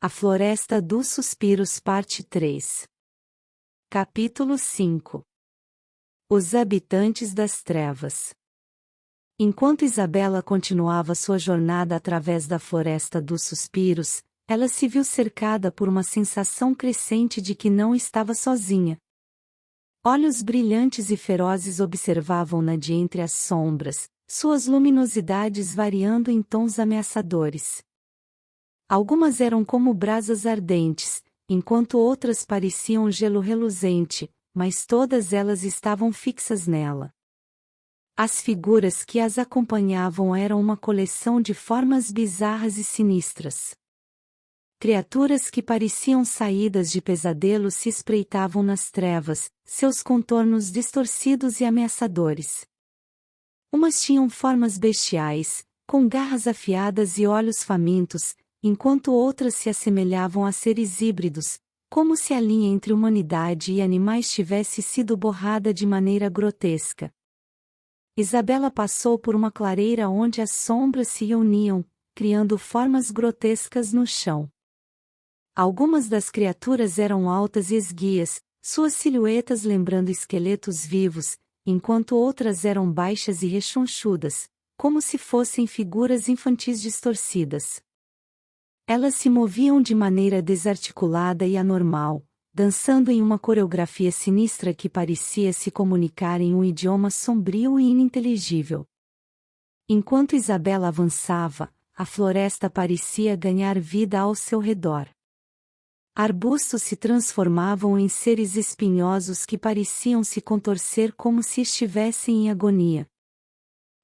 A Floresta dos Suspiros Parte 3. Capítulo 5. Os Habitantes das Trevas. Enquanto Isabela continuava sua jornada através da Floresta dos Suspiros, ela se viu cercada por uma sensação crescente de que não estava sozinha. Olhos brilhantes e ferozes observavam-na de entre as sombras, suas luminosidades variando em tons ameaçadores. Algumas eram como brasas ardentes, enquanto outras pareciam gelo reluzente, mas todas elas estavam fixas nela. As figuras que as acompanhavam eram uma coleção de formas bizarras e sinistras. Criaturas que pareciam saídas de pesadelos se espreitavam nas trevas, seus contornos distorcidos e ameaçadores. Umas tinham formas bestiais, com garras afiadas e olhos famintos, enquanto outras se assemelhavam a seres híbridos, como se a linha entre humanidade e animais tivesse sido borrada de maneira grotesca. Isabela passou por uma clareira onde as sombras se uniam, criando formas grotescas no chão. Algumas das criaturas eram altas e esguias, suas silhuetas lembrando esqueletos vivos, enquanto outras eram baixas e rechonchudas, como se fossem figuras infantis distorcidas. Elas se moviam de maneira desarticulada e anormal, dançando em uma coreografia sinistra que parecia se comunicar em um idioma sombrio e ininteligível. Enquanto Isabela avançava, a floresta parecia ganhar vida ao seu redor. Arbustos se transformavam em seres espinhosos que pareciam se contorcer como se estivessem em agonia.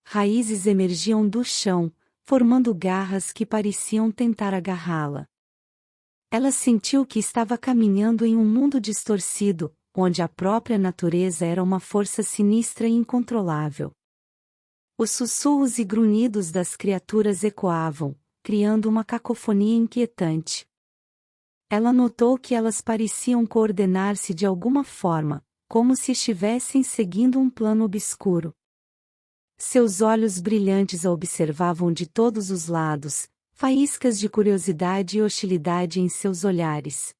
Raízes emergiam do chão, formando garras que pareciam tentar agarrá-la. Ela sentiu que estava caminhando em um mundo distorcido, onde a própria natureza era uma força sinistra e incontrolável. Os sussurros e grunhidos das criaturas ecoavam, criando uma cacofonia inquietante. Ela notou que elas pareciam coordenar-se de alguma forma, como se estivessem seguindo um plano obscuro. Seus olhos brilhantes a observavam de todos os lados, faíscas de curiosidade e hostilidade em seus olhares.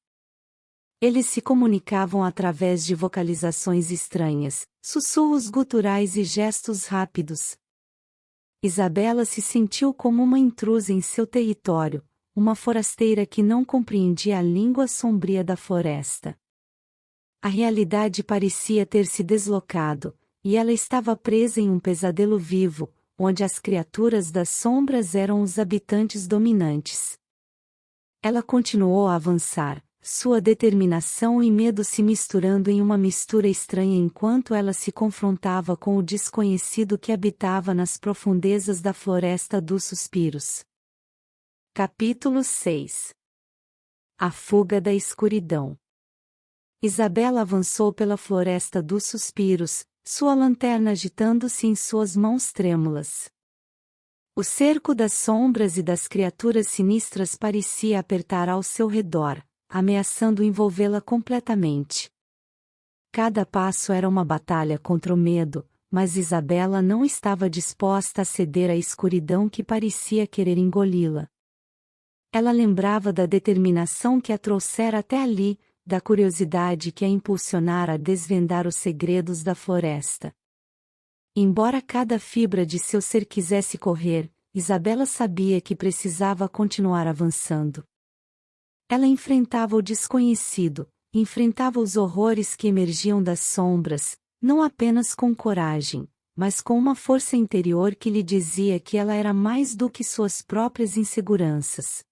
Eles se comunicavam através de vocalizações estranhas, sussurros guturais e gestos rápidos. Isabela se sentiu como uma intrusa em seu território, uma forasteira que não compreendia a língua sombria da floresta. A realidade parecia ter se deslocado, e ela estava presa em um pesadelo vivo, onde as criaturas das sombras eram os habitantes dominantes. Ela continuou a avançar, sua determinação e medo se misturando em uma mistura estranha enquanto ela se confrontava com o desconhecido que habitava nas profundezas da Floresta dos Suspiros. Capítulo 6. A Fuga da Escuridão. Isabela avançou pela Floresta dos Suspiros, sua lanterna agitando-se em suas mãos trêmulas. O cerco das sombras e das criaturas sinistras parecia apertar ao seu redor, ameaçando envolvê-la completamente. Cada passo era uma batalha contra o medo, mas Isabela não estava disposta a ceder à escuridão que parecia querer engoli-la. Ela lembrava da determinação que a trouxera até ali, da curiosidade que a impulsionara a desvendar os segredos da floresta. Embora cada fibra de seu ser quisesse correr, Isabela sabia que precisava continuar avançando. Ela enfrentava o desconhecido, enfrentava os horrores que emergiam das sombras, não apenas com coragem, mas com uma força interior que lhe dizia que ela era mais do que suas próprias inseguranças.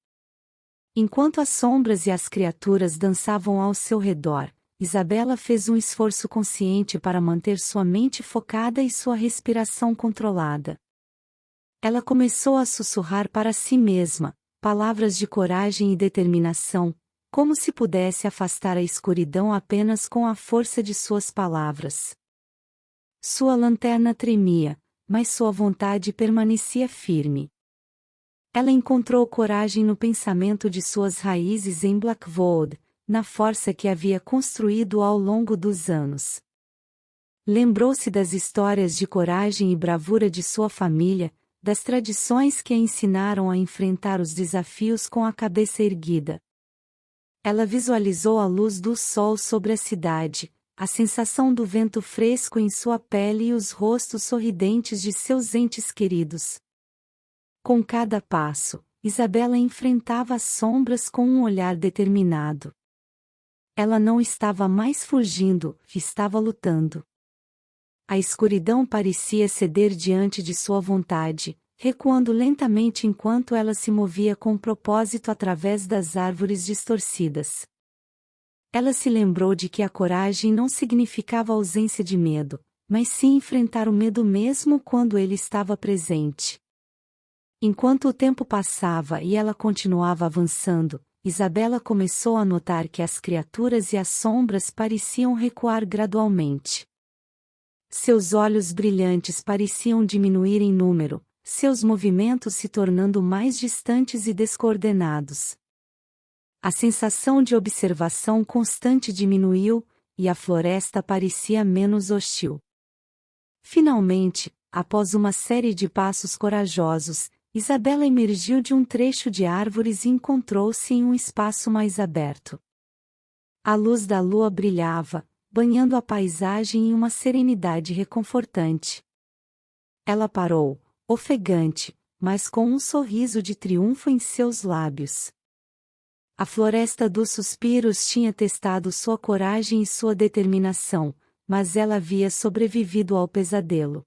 Enquanto as sombras e as criaturas dançavam ao seu redor, Isabela fez um esforço consciente para manter sua mente focada e sua respiração controlada. Ela começou a sussurrar para si mesma, palavras de coragem e determinação, como se pudesse afastar a escuridão apenas com a força de suas palavras. Sua lanterna tremia, mas sua vontade permanecia firme. Ela encontrou coragem no pensamento de suas raízes em Blackwood, na força que havia construído ao longo dos anos. Lembrou-se das histórias de coragem e bravura de sua família, das tradições que a ensinaram a enfrentar os desafios com a cabeça erguida. Ela visualizou a luz do sol sobre a cidade, a sensação do vento fresco em sua pele e os rostos sorridentes de seus entes queridos. Com cada passo, Isabela enfrentava as sombras com um olhar determinado. Ela não estava mais fugindo, estava lutando. A escuridão parecia ceder diante de sua vontade, recuando lentamente enquanto ela se movia com propósito através das árvores distorcidas. Ela se lembrou de que a coragem não significava ausência de medo, mas sim enfrentar o medo mesmo quando ele estava presente. Enquanto o tempo passava e ela continuava avançando, Isabela começou a notar que as criaturas e as sombras pareciam recuar gradualmente. Seus olhos brilhantes pareciam diminuir em número, seus movimentos se tornando mais distantes e descoordenados. A sensação de observação constante diminuiu, e a floresta parecia menos hostil. Finalmente, após uma série de passos corajosos, Isabela emergiu de um trecho de árvores e encontrou-se em um espaço mais aberto. A luz da lua brilhava, banhando a paisagem em uma serenidade reconfortante. Ela parou, ofegante, mas com um sorriso de triunfo em seus lábios. A floresta dos suspiros tinha testado sua coragem e sua determinação, mas ela havia sobrevivido ao pesadelo.